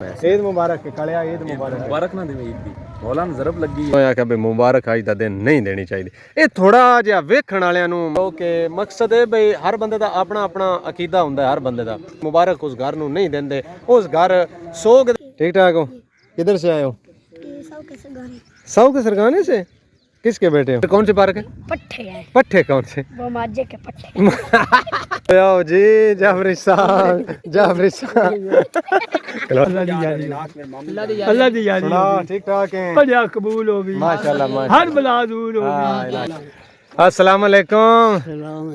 ईद मुबारक है कलिया ईद मुबारक मुबारक ना देवे ईद दी ਮੌਲਾਨ ਜ਼ਰਬ ਲੱਗੀ ਮੈਂ ਆਖਿਆ ਵੀ ਮੁਬਾਰਕ ਅੱਜ ਦਾ ਦਿਨ ਨਹੀਂ ਦੇਣੀ ਚਾਹੀਦੀ। ਇਹ ਥੋੜਾ ਜਿਹਾ ਵੇਖਣ ਵਾਲਿਆਂ ਨੂੰ ਕਿ ਮਕਸਦ ਹੈ ਬਈ ਹਰ ਬੰਦੇ ਦਾ ਆਪਣਾ ਆਪਣਾ ਅਕੀਦਾ ਹੁੰਦਾ ਹੈ। ਹਰ ਬੰਦੇ ਦਾ ਮੁਬਾਰਕ ਉਸ ਘਰ ਨੂੰ ਨਹੀਂ ਦਿੰਦੇ। ਉਸ ਘਰ सोग ठीक ठाक हो? किधर से आए हो? सौ के सरगाने से। किसके बेटे हो? कौन से पार्क है? पट्टे है। पट्टे कौन से? वो माजे के पट्टे। आओ जी जाफरी साहब जाफरी साहब अल्लाह दी यारी ठीक ठाक है बढ़िया कबूल हो भी माशाल्लाह हर बला दूर हो भी। अस्सलाम वालेकुम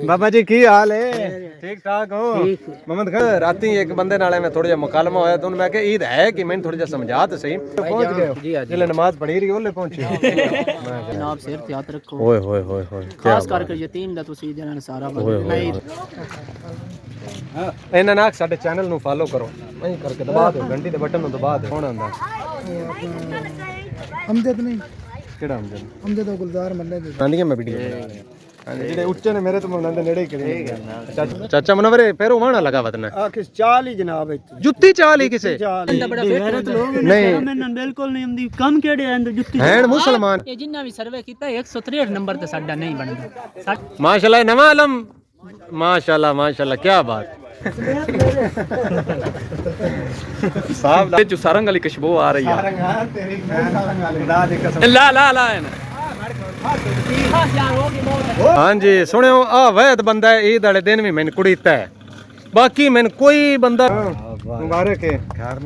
बाबा जी की हाल है? ठीक ठाक हो? मोहम्मद खान राती एक बंदे नाल मैं थोड़ा जिहा मुकालमा होया तो मैं कहा ईद है कि मैंने थोड़ा जिहा समझा तो सही। पहुंच गए हो जिले नमाज पढ़ी रही ओले पहुंचे जनाब सिर ते हाथ रखो। ओए होए होए होए खास करके यतीम दा तुसी जनान सारा नहीं ਇਹਨਾਂ ਨਾਲ ਸਾਡੇ ਚੈਨਲ ਨੂੰ ਫਾਲੋ ਕਰੋ ਐਂ ਕਰਕੇ ਦਬਾ ਦਿਓ ਘੰਟੀ ਦੇ ਬਟਨ ਨੂੰ ਦਬਾ ਦਿਓ ਕੌਣ ਆਂਦਾ हमदर्द नहीं ਕਿਹੜਾ ਆਂਦਾ हमदर्द गुलजार मल्ले दे ਆਂਦੀਆਂ ਮੈਂ ਵੀਡੀਓ ਹਾਂਜੀ ਜਿਹੜੇ ਉੱਚੇ ਨੇ ਮੇਰੇ ਤੋਂ ਉਹਨਾਂ ਦੇ ਨੇੜੇ ਹੀ ਕਰੀ ਚਾਚਾ ਮਨਵਰੇ ਪੈਰੋਂ ਵਾਣਾ ਲਗਾ ਵਤਨ आखिर चाल ही जनाब है ਜੁੱਤੀ ਚਾਲ ਹੀ ਕਿਸੇ ਨਹੀਂ मैं बिल्कुल नहीं हमदी कम केड़े अंदर जुत्ती ਹੈਣ ਮੁਸਲਮਾਨ ਇਹ ਜਿੰਨਾ ਵੀ ਸਰਵੇ ਕੀਤਾ 163 ਨੰਬਰ ਤੇ ਸਾਡਾ ਨਹੀਂ ਬਣਦਾ। ਮਾਸ਼ਾਅੱਲਾ ਨਵਾਂ ਆਲਮ ਮਾਸ਼ਾਅੱਲਾ ਕੀ ਬਾਤ ਸਾਹਿਬ ਦੇ ਚ ਸਰੰਗ ਵਾਲੀ ਖੁਸ਼ਬੂ ਆ ਰਹੀ ਹੈ। ਤੇਰੀ ਖੁਦਾ ਦੀ ਕਸਮ ਲਾ ਲਾ ਲਾ ਹਾਂਜੀ ਸੁਣਿਓ ਆ ਵੈਦ ਬੰਦਾ ਹੈ, ਈਦ ਵਾਲੇ ਦਿਨ ਵੀ ਮੈਨੂੰ ਕੁੜੀਤਾ ਹੈ ਬਾਕੀ ਮੈਨੂੰ ਕੋਈ ਬੰਦਾ ਮੁਬਾਰਕ ਹੈ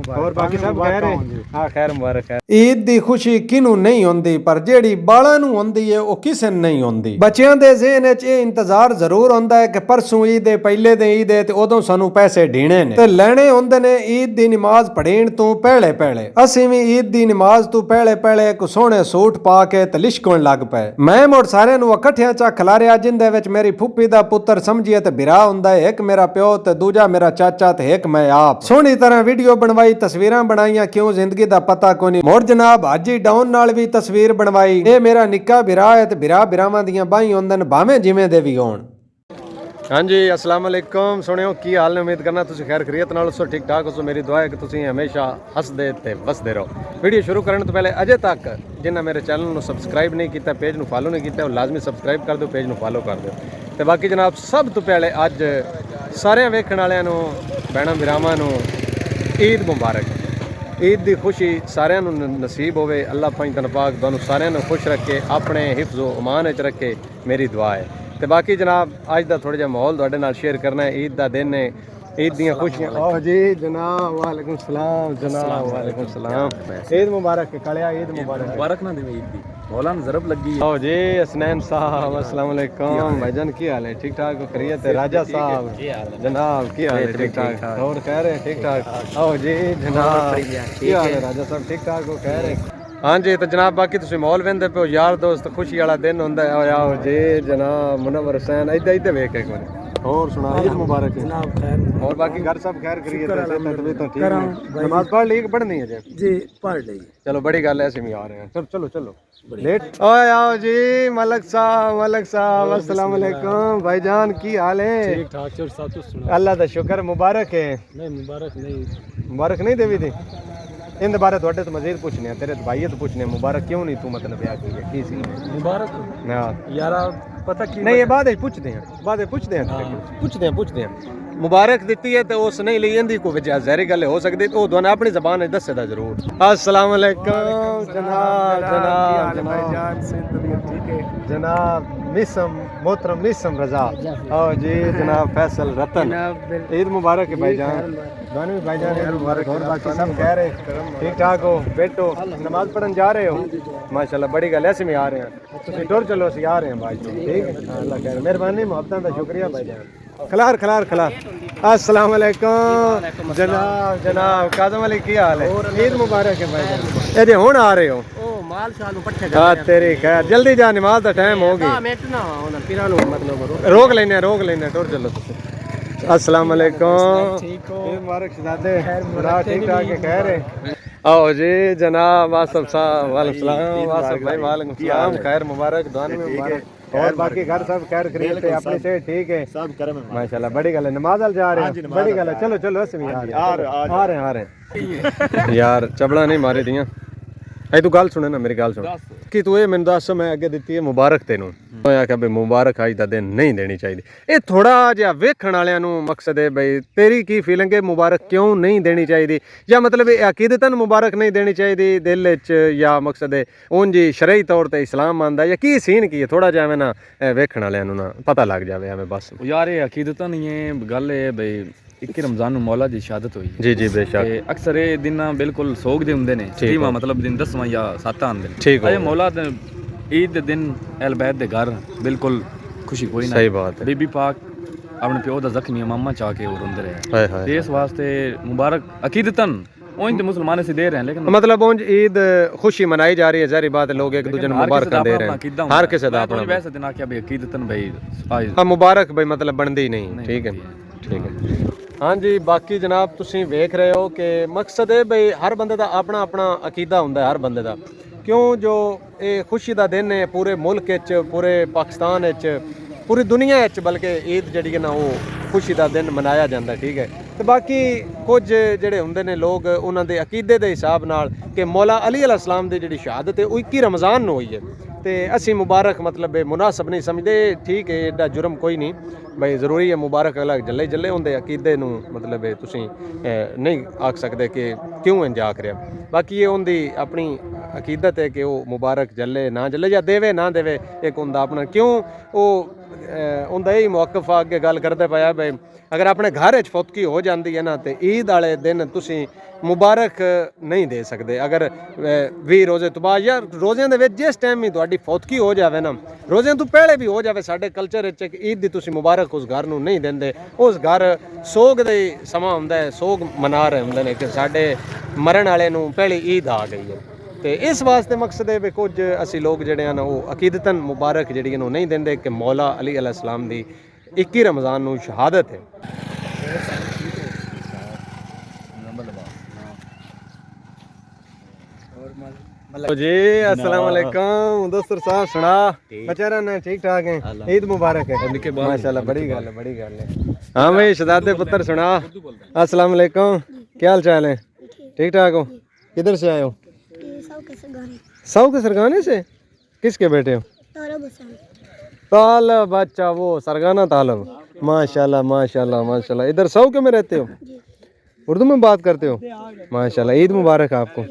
ਹੋਰ ਬਾਕੀ ਸਭ ਖੈਰ ਹੈ ਹਾਂ ਖੈਰ ਮੁਬਾਰਕ ਹੈ। ਈਦ ਦੀ ਖੁਸ਼ੀ ਕਿਨੂੰ ਨਹੀਂ ਹੁੰਦੀ ਪਰ ਜਿਹੜੀ ਬਾਲਾਂ ਨੂੰ ਹੁੰਦੀ ਹੈ ਉਹ ਕਿਸੇ ਨੂੰ ਨਹੀਂ ਹੁੰਦੀ। ਬੱਚਿਆਂ ਦੇ ਜ਼ਿਹਨ ਵਿੱਚ ਇਹ ਇੰਤਜ਼ਾਰ ਜ਼ਰੂਰ ਹੁੰਦਾ ਹੈ ਕਿ ਪਰਸੋਂ ਈਦ ਹੈ ਪਹਿਲੇ ਦਿਨ ਈਦ ਹੈ ਤੇ ਉਦੋਂ ਸਾਨੂੰ ਪੈਸੇ ਢੀਣੇ ਨੇ ਤੇ ਲੈਣੇ ਹੁੰਦੇ ਨੇ ਈਦ ਦੀ ਨਮਾਜ਼ ਪੜ੍ਹਣ ਤੋਂ ਪਹਿਲੇ ਅਸੀਂ ਵੀ ਈਦ ਦੀ ਨਮਾਜ਼ ਤੋਂ ਪਹਿਲੇ ਇੱਕ ਸੋਹਣੇ ਸੂਟ ਪਾ ਕੇ ਤੇ ਲਿਸ਼ਕਣ ਲੱਗ ਪਏ। ਮੈਂ ਮੋੜ ਸਾਰਿਆਂ ਨੂੰ ਇਕੱਠਿਆਂ ਚਾ ਖਿਲਾਰਿਆ ਜਿੰਦੇ ਵਿੱਚ ਮੇਰੀ ਫੁੱਫੀ ਦਾ ਪੁੱਤਰ ਸਮਝੀਏ ਤੇ ਬਿਰਾ ਹੁੰਦਾ ਹੈ, ਇੱਕ ਮੇਰਾ ਪਿਓ ਤੇ ਦੂਜਾ ਮੇਰਾ ਚਾਚਾ ਤੇ ਇੱਕ ਮੈਂ ਆਪ। ਸੋਹਣੀ ਤਰ੍ਹਾਂ ਵੀਡੀਓ ਬਣਵਾਈ ਤਸਵੀਰਾਂ ਬਣਾਈਆਂ ਕਿਉਂ ਜ਼ਿੰਦਗੀ ਦਾ ਪਤਾ ਕੋਈ ਨਹੀਂ। ਮੋੜ ਜਨਾਬ ਹਾਜੀ ਡਾਊਨ ਨਾਲ ਵੀ ਤਸਵੀਰ ਬਣਵਾਈ। ਇਹ ਮੇਰਾ ਨਿੱਕਾ ਬਿਰਾ ਹੈ ਤੇ ਬਿਰਾਵਾਂ ਦੀਆਂ ਬਾਹੀਂ ਹੁੰਦੇ ਨੇ ਭਾਵੇਂ ਜਿਵੇਂ ਦੇ ਵੀ ਹੋਣ। ਹਾਂਜੀ अस्सलाम वालेकुम ਸੁਣਿਓ ਕੀ ਹਾਲ ਨੇ? ਉਮੀਦ ਕਰਨਾ ਤੁਸੀਂ ਖੈਰ ਖਰੀਅਤ ਨਾਲ ਹੋ ਠੀਕ ਠਾਕ ਹੋ। ਮੇਰੀ ਦੁਆ ਹੈ ਕਿ ਤੁਸੀਂ ਹਮੇਸ਼ਾ ਹੱਸਦੇ ਤੇ ਵਸਦੇ ਰਹੋ। ਵੀਡੀਓ ਸ਼ੁਰੂ ਕਰਨ ਤੋਂ ਪਹਿਲੇ ਅਜੇ ਤੱਕ ਜਿਨ੍ਹਾਂ ਮੇਰੇ ਚੈਨਲ ਨੂੰ ਸਬਸਕ੍ਰਾਈਬ ਨਹੀਂ ਕੀਤਾ ਪੇਜ ਨੂੰ ਫਾਲੋ ਨਹੀਂ ਕੀਤਾ ਉਹ ਲਾਜ਼ਮੀ ਸਬਸਕ੍ਰਾਈਬ ਕਰ ਦਿਓ, ਪੇਜ ਨੂੰ ਫਾਲੋ ਕਰ ਦਿਓ। ਤੇ ਬਾਕੀ ਜਨਾਬ ਸਭ ਤੋਂ ਪਹਿਲੇ ਅੱਜ ਸਾਰਿਆਂ ਵੇਖਣ ਵਾਲਿਆਂ ਨੂੰ ਭੈਣਾਂ ਵੀਰਾਵਾਂ ਨੂੰ ਈਦ ਮੁਬਾਰਕ। ਈਦ ਦੀ ਖੁਸ਼ੀ ਸਾਰਿਆਂ ਨੂੰ ਨਸੀਬ ਹੋਵੇ। ਅੱਲਾਹ ਪਾਕ ਤਨ ਪਾਕ ਤੁਹਾਨੂੰ ਸਾਰਿਆਂ ਨੂੰ ਖੁਸ਼ ਰੱਖੇ, ਆਪਣੇ ਹਿਫਜ਼ੋ ਅਮਾਨ ਵਿੱਚ ਰੱਖੇ, ਮੇਰੀ ਦੁਆ ਹੈ। ਤੇ ਬਾਕੀ ਜਨਾਬ ਅੱਜ ਦਾ ਥੋੜਾ ਜਿਹਾ ਮਾਹੌਲ ਤੁਹਾਡੇ ਨਾਲ ਸ਼ੇਅਰ ਕਰਨਾ ਹੈ। ਈਦ ਦਾ ਦਿਨ ਹੈ, ईद ਦੀਆਂ ਖੁਸ਼ੀਆਂ। ਆਓ ਜੀ ਜਨਾਬ ਵਾਲੇਕੁਮ ਸਲਾਮ ਜਨਾਬ ਵਾਲੇਕੁਮ ਸਲਾਮ ईद मुबारक है कलिया ईद मुबारक ਮੁਬਾਰਕ ਨਾ ਦੇਵੇ ਈਦ ਦੀ ਮੌਲਾਨ ਜ਼ਰਬ ਲੱਗੀ ਹੈ। आओ जी असनैन साहब अस्सलाम वालेकुम भाईजान की हाल है? ठीक ठाक हो? खैरियत है? राजा साहब जनाब की हाल है? ठीक ठाक और खैर है? ठीक ठाक। आओ जी जनाब की हाल है? राजा साहब ठीक ठाक हो? खैर है? हाँ जी तो जनाब बाकी तुम माहौल वेंदे पे यार दोस्त खुशी वाला दिन होंदा है। आओ जी जनाब मुनव्वर हुसैन इधर वेख एक बार और सुना ईद मुबारक जनाब खैर और बाकी घर सब खैर खैरियत है? तबीयत ठीक है? नमाज पढ़ ली कि पढ़नी है जी? पढ़ ली। चलो बड़ी गल है, ऐसे भी आ रहे हैं। चलो चलो लेट ओए आओ जी मलक साहब अस्सलाम वालेकुम भाईजान की हाल है? ठीक ठाक और साथ सुना अल्लाह दा शुक्र। मुबारक है? नहीं मुबारक नहीं देवी थी इन बारे थोड़े तो मजीद पूछने तेरे भाई तो पूछने मुबारक क्यों नहीं तू मतलब ब्याह की है की सी मुबारक हां यार पता की नहीं ये बाद पूछते हैं मुबारक दी है तो उस नहीं ली इंदी को वजह जहरी गल हो सकती तो दोनों अपनी जबान है दसे दा जरूर। अस्सलाम वालेकुम जनाब भाईजान से तबीयत ठीक है? जनाब मिसम मोहतरम मिसम रजा। आओ जी जनाब फैसल रतन ईद मुबारक है भाईजान। दोनों भी भाईजान ईद मुबारक। और बाकी सब कह रहे ठीक ठाक हो? बैठो नमाज पढ़न जा रहे हो? माशाल्लाह बड़ी गल ऐसे में आ रहे हैं तुम टुर चलो ਅਸੀਂ आ रहे हैं भाई ठीक है? अल्लाह खैर मेहरबानी मोहब्बतां दा शुक्रिया भाईजान। खलार अस्सलाम वालेकुम जनाब कादम अली की हाल है? ईद मुबारक है भाईजान। ये हुन आ रहे हो? ओ माल शाल नु पट्टे हां तेरी खैर जल्दी जा नमाज दा टाइम हो गया। हां मेटना उन पिरा नु मतलब रोक लेने टुर चलो तुम। अस्सलाम वालेकुम ठीक हो? ईद मुबारक शहजादे बड़ा ठीक ठाक है खैर है? आओ जी जनाब आसफ साहब वालेकुम सलाम आसफ भाई वालेकुम सलाम खैर मुबारक दुआ में मुबारक और बाकी घर सब खैर खैरियत है, अपनी सेहत ठीक है? सब करम है माशाल्लाह, बड़ी गल है। नमाज अल जा रहे हैं, बड़ी गल है। चलो चलो असमी आ रहे हैं यार, चबड़ा नहीं मारे दियां। ऐ तू गल सुने ना, मेरी गल सुन कि तू ये मैनू दस, मैं अगे दित्ती है मुबारक तेनू, मैं आख्या बई मुबारक अज दा दिन नहीं देनी चाहिए। ये थोड़ा जिहा वेखण वालियां नू मकसद है बई तेरी की फीलिंग है, मुबारक क्यों नहीं देनी चाहिए, या मतलब अकीदतन मुबारक नहीं देनी चाहिए दिल च, या मकसद है उन जी शरई तौर ते इस्लाम आंदा, या की सीन की है? थोड़ा जिहा ना वेखण वालियां नू ना पता लग जावे एवें बस। यार ये अकीदतन ये गल है बई 21 रमजान ਨੂੰ ਮੌਲਾ ਦੀ ਸ਼ਹਾਦਤ ਹੋਈ जी जी बेशक, ਤੇ ਅਕਸਰ ਇਹ ਦਿਨ ਬਿਲਕੁਲ ਸੋਗ ਦੇ ਹੁੰਦੇ ਨੇ, ਛੇਵਾਂ ਮਤਲਬ ਦਿਨ 10ਵਾਂ ਜਾਂ 7ਵਾਂ ਆਉਂਦੇ ਨੇ। ਠੀਕ ਹੋ ਇਹ ਮੌਲਾ ਦੇ ਈਦ ਦੇ ਦਿਨ ਅਹਿਲ ਬੈਤ ਦੇ ਘਰ ਬਿਲਕੁਲ ਖੁਸ਼ੀ ਕੋਈ ਨਾ। सही बात है। ਬੀਬੀ ਪਾਕ ਆਪਣੇ ਪਿਓ ਦਾ ਜ਼ਖਮੀ ਮਾਮਾ ਚਾਹ ਕੇ ਉਹ ਰੋਂਦੇ ਰਹੇ हाय हाय, ਤੇ ਇਸ ਵਾਸਤੇ ਮੁਬਾਰਕ ਅਕੀਦਤਨ उन तो मुसलमान से दे रहे हैं, लेकिन मतलब उंज ईद खुशी मनाई जा रही है, जारी बात है, लोग एक दूसरे को मुबारक दे रहे हैं, हर किसी दा अपना। वैसे दिन आख्या भाई अकीदतन भाई आज हाँ मुबारक भाई मतलब बनती ही नहीं, ठीक है ठीक है। हाँ जी, बाकी जनाब तुसीं वेख रहे हो कि मकसद है भाई हर बंदे दा अपना अपना अकीदा हुंदा है हर बंदे दा। क्यों जो ये खुशी दा दिन है पूरे मुल्क विच, पूरे पाकिस्तान विच, पूरी दुनिया विच, बल्कि ईद जिहड़ी है ना वो खुशी दा दिन मनाया जाता है, ठीक है। ਤੇ ਬਾਕੀ ਕੁਝ ਜਿਹੜੇ ਹੁੰਦੇ ਨੇ ਲੋਕ ਉਹਨਾਂ ਦੇ ਅਕੀਦੇ ਦੇ ਹਿਸਾਬ ਨਾਲ ਕਿ ਮੌਲਾ ਅਲੀ ਅਲੈਹਿਸਲਾਮ ਦੀ ਜਿਹੜੀ ਸ਼ਹਾਦਤ ਹੈ ਉਹ 21 ਰਮਜ਼ਾਨ ਨੂੰ ਹੋਈ ਹੈ, ਤੇ ਅਸੀਂ ਮੁਬਾਰਕ ਮਤਲਬ ਮੁਨਾਸਬ ਨਹੀਂ ਸਮਝਦੇ। ਠੀਕ ਹੈ, ਐਡਾ ਜੁਰਮ ਕੋਈ ਨਹੀਂ ਬਈ, ਜ਼ਰੂਰੀ ਹੈ ਮੁਬਾਰਕ ਅਲੱਗ ਜੱਲੇ ਜੱਲੇ ਹੁੰਦੇ ਅਕੀਦੇ ਨੂੰ, ਮਤਲਬ ਤੁਸੀਂ ਨਹੀਂ ਆਖ ਸਕਦੇ ਕਿ ਕਿਉਂ ਇੰਜ ਆਖ ਰਿਹਾ। ਬਾਕੀ ਇਹ ਉਹਦੀ ਆਪਣੀ ਅਕੀਦਤ ਹੈ ਕਿ ਉਹ ਮੁਬਾਰਕ ਜੱਲੇ ਨਾ ਜੱਲੇ, ਜਾਂ ਦੇਵੇ ਨਾ ਦੇਵੇ, ਇੱਕ ਹੁੰਦਾ ਆਪਣਾ। ਕਿਉਂ ਉਹ ਉਹਦਾ ਇਹ ਮੌਕਫ ਆ ਅੱਗੇ ਗੱਲ ਕਰਦੇ ਪਿਆ ਬਈ अगर अपने घर फौतकी हो जाती है ना तो ईद वाले दिन तुसी मुबारक नहीं दे सकते। अगर 20 रोजे तो बाद या रोज़ियां दे विच जिस टाइम ही तुहाडी फौतकी हो जाए ना, रोज़ियां तो पहले भी हो जाए, साडे कल्चर विच ईद दी तुसी मुबारक उस घर नूं नहीं देंदे। उस घर सोग दे समा हुंदा है, सोग मना रहे हुंदे ने कि साडे मरण वाले नूं पहली ईद आ गई है। तो इस वास्ते मकसद है भी कुछ असी लोग जिहड़े ना वो अकीदतन मुबारक जिहड़ी नूं नहीं देंदे कि मौला अली अलैहिस्सलाम दी 21 रमज़ान नूं शहादत है। जी अस्सलाम वालेकुम दोस्तों, साहब सुना बेचारा ने ठीक ठाक है, ईद मुबारक है माशाल्लाह, बड़ी गल है बड़ी गल है। हाँ भाई शहजादे पुत्र सुना, अस्सलाम वालेकुम, क्या हाल चाल है? ठीक ठाक हो? किधर से आए हो? सौ के सरगाने से? किसके बेटे हो? तालब, अच्छा वो सरगाना तालब, माशाल्लाह माशाल्लाह माशाल्लाह। इधर सौ के में रहते हो? उर्दू में बात करते हो? माशाल्लाह, ईद मुबारक आपको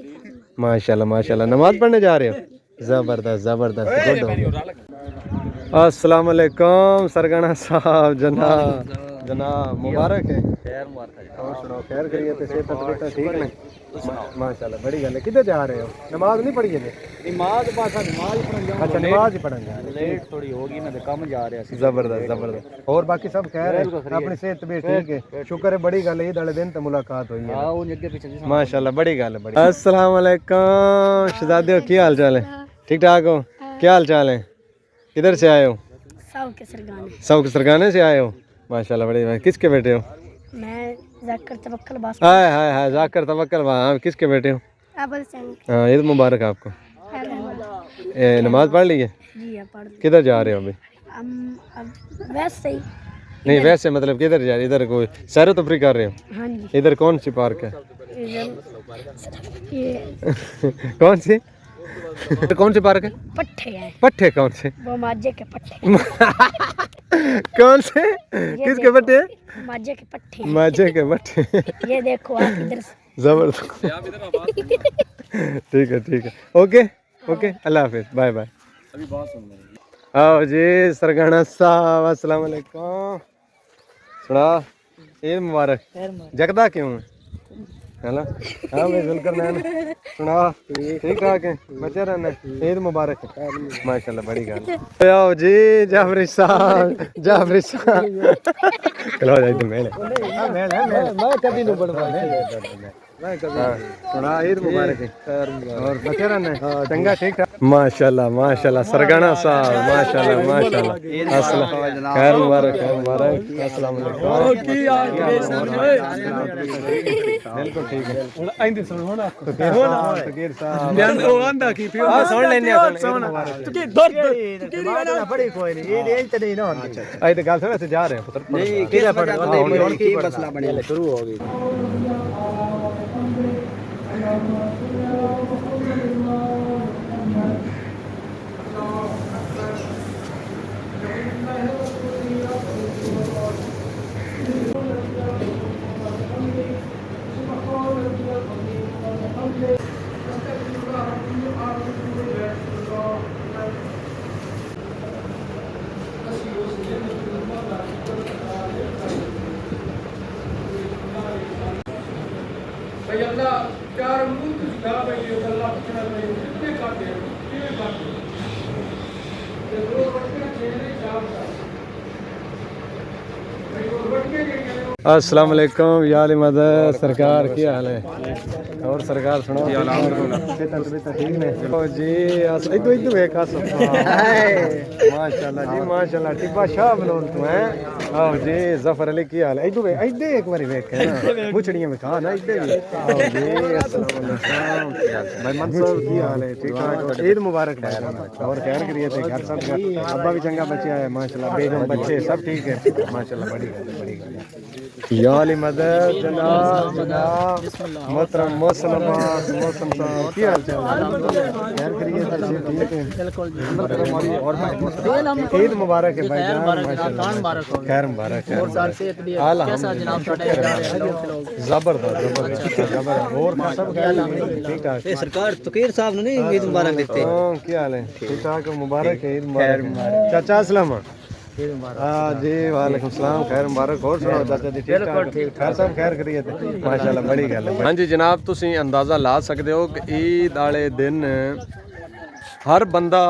माशाल्लाह माशाल्लाह। नमाज पढ़ने जा रहे हो? ज़बरदस्त ज़बरदस्त, गुड हो गया। अस्सलाम वालेकुम सरगाना साहब, जनाब जनाब मुबारक है। खैर मुबारक है, और सुनाओ खैर करिए तो सेहत तबीयत ठीक है माशाल्लाह, बड़ी गल है। किधर जा रहे हो? नमाज नहीं पढ़ी है? नमाज पासा नमाज पढ़न जा, अच्छा नमाज ही पढ़न जा रहे, लेट थोड़ी होगी ना, तो कम जा रहे हैं। जबरदस्त जबरदस्त। और बाकी सब खैर है, अपनी सेहत तबीयत ठीक है, शुक्र है, बड़ी गल है, ईद वाले दिन तो मुलाकात हुई है माशाल्लाह, बड़ी गल है बड़ी। अस्सलाम वालेकुम शहजादे, क्या हाल चाल है? ठीक ठाक हो? क्या हाल चाल है? किधर से आए हो? सौ के सरगाने से आए हो माशाल्लाह, बड़ी। किसके बेटे हो? मैं जाकर तवक्कल बास। हाय हाय हाय, जाकर तवक्कल हाँ, किसके बेटे हो? हाँ ईद मुबारक आपको। नमाज पढ़ ली है? जी पढ़। किधर जा रहे हो अभी? अब वैसे ही नहीं वैसे मतलब किधर जा रहे? इधर कोई सैर तफरी कर रहे हो? हाँ जी। इधर कौन सी पार्क है? ये कौन सी कौन सी पार्क है? पट्टे हैं, पट्टे कौन से? वो माजे के पट्टे। कौन से? किसके पट्टे? माजे के पट्टे। माजे के पट्टे। ये देखो आप इधर से। जबरदस्त। ठीक है ओके ओके, अल्लाह हाफिज, बाय बाय। आओ जी सरगाना साहब, अस्सलाम वालेकुम। सुना ईद मुबारक। जगदा क्यों है? हेलो हाँ भाई जुल्कर नैन सुना, ठीक ठाक है, बचे रहना, ईद मुबारक है माशाल्लाह, बड़ी गल। आओ जी जाफरी साहब, जाफरी साहब चलो जाए तो मेले मैं कभी नहीं बनवा थोड़ा ईद मुबारक है और बचे रहना है चंगा ठीक ठाक माशाल्लाह सरगना साहब माशाल्लाह अस्सलाम खैर मुबारक अस्सलाम वालेकुम बिल्कुल ठीक है आइंदे सुन होना तकीर साहब जान ओ आंदा की पियो सुन लेने सुन तकीर दर्द बड़ी कोई नहीं ये इंच नहीं ना आई तो गल सुन जा रहे हैं पुत्र नहीं केड़ा पड़ हुन की मसला बने शुरू हो गई अस्सलाम वालेकुम यार मदद सरकार क्या हाल है और सरकार सुनो ठीक ने ओ जी इधर इधर वेख माशाल्लाह जी माशाल्लाह टिब्बा शाह बनोल तू है आओ जी जफर अली की हाल है इधर एक बारी वेख ना मुछड़ियां में खा ना इधर आओ जी अस्सलाम वालेकुम भाई मंसूर की हाल है ठीक ठाक ईद मुबारक भाई और खैर करिए थे घर सब अब्बा भी चंगा बच्चा है माशाल्लाह बेगम बच्चे सब ठीक है माशाल्लाह बड़ी या अली मदद जनाब मोहतरम मौसम साहब की हाल चाल खैर करिए ठीक है और ईद मुबारक है भाई माशाल्लाह खैर मुबारक है और साल से कैसा जनाब जबरदस्त और सब ठीक ठाक सरकार तकीर साहब ने ईद मुबारक देते क्या हाल है ठीक ठाक मुबारक है ईद मुबारक चाचा अस्सलाम जी वालेकुम सलाम खैर मुबारक और सुनाओ चाचा जी ठीक ठाक सब खैर करिए माशाल्लाह बड़ी गल है हाँ जी जनाब तुसी अंदाज़ा ला सकते हो कि ईद वाले दिन हर बंदा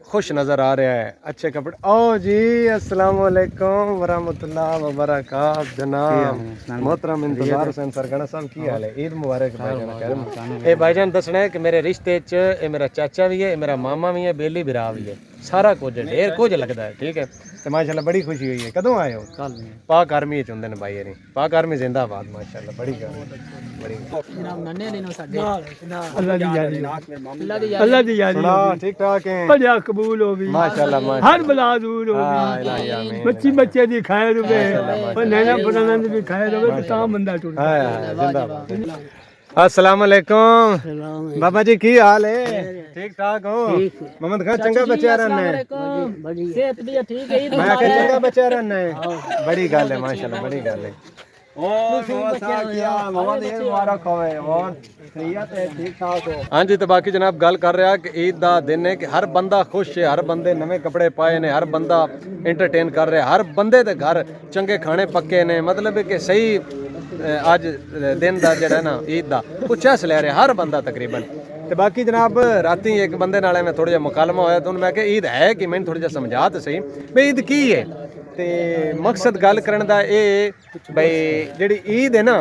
खुश नज़र आ रहा है अच्छे कपड़े ओ जी अस्सलाम वालेकुम वरहमतुल्लाह वबरकात जनाब मोहतरम इंतजार हुसैन सरगना साहब की हाल है ईद मुबारक भाईजान ए भाईजान दसना है कि मेरे रिश्ते च मेरा चाचा भी है मेरा मामा भी है बेली बिरा भी है सारा कुछ ढेर कुछ लगता है ठीक है तो माशाल्लाह बड़ी खुशी हुई है कदों आए हो कल पाक आर्मी च हुंदे ने भाई ने पाक आर्मी जिंदाबाद माशाल्लाह बड़ी बड़ी जनाब नन्हे दिनों साडे अल्लाह दी यारी ठीक ठाक है बढ़िया कबूल हो भी माशाल्लाह हर बला दूर हो भी बच्ची बच्चे दी खैर होवे और नैना पुराना दी भी खैर होवे तो ता बंदा टूट जिंदाबाद अस्सलाम वालेकुम बाबा जी की हाल है ठीक ठाक हो मोहम्मद खान चंगा बच्चा रहना है सेहत भी ठीक है ईद मैं क्या चंगा बच्चा रहना है बड़ी गल है माशाल्लाह बड़ी गल है हाँ जी तो बाकी जनाब गल कर रहा कि ईद का दिन है कि हर बंदा खुश है हर बंदे नवे कपड़े पाए ने हर बंदा एंटरटेन कर रहा है हर बंदे दे घर चंगे खाने पक्के ने मतलब कि सही अज दिन का जड़ा ना ईद का कुछ हस लै रहा हर बंदा तकरीबन तो बाकी जनाब राती एक बंदे नाल मैं थोड़ा जिहा मुकालमा होया तो मैं क्या ईद है कि मैंने थोड़ा जिहा समझा तो सही भाई ईद की है तो मकसद गल करने का ये भाई जिहड़ी ईद है ना